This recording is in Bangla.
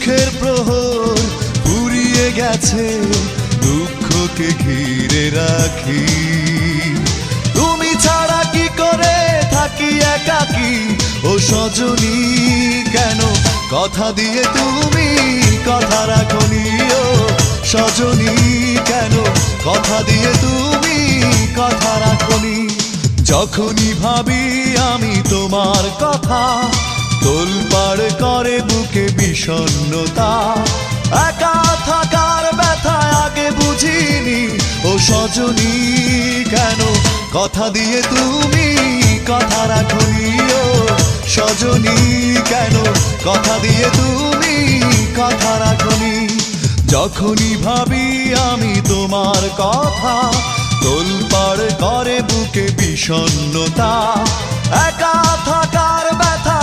সুখের প্রহর ফুরিয়ে গেছে, দুঃখকে ঘিরে রাখি। তুমি ছাড়া কি করে থাকি একাকী ও সজনী, কেন কথা দিয়ে তুমি কথা রাখনি ও সজনী, কেন কথা দিয়ে তুমি কথা রাখনি। যখনই ভাবি আমি তোমার কথা, তোলপাড় করে বুকে বিষণ্ণতা। একা থাকার ব্যথা আগে বুঝিনি ও সজনী, কেন কথা দিয়ে তুমি কথা রাখনি ও সজনী, কেন কথা দিয়ে তুমি কথা রাখনি। যখনই ভাবি আমি তোমার কথা, তোলপাড় করে বুকে বিষণ্ণতা। একা থাকার ব্যথা